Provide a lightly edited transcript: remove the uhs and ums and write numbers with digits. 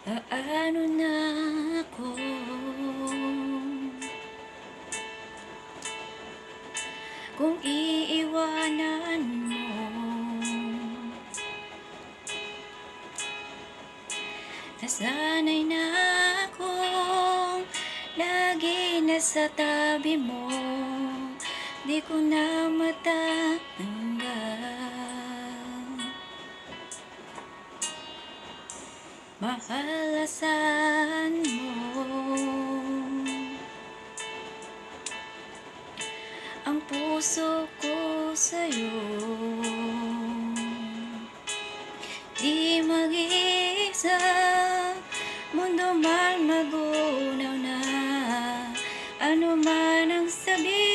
Paano na ako kung iiwanan mo? Nasanay na akong lagi nasa tabi mo, di ko na matatanggal. Mahalasan mo ang puso ko sa'yo, di mag-iisa, mundo man magunaw na, ano man ang sabihin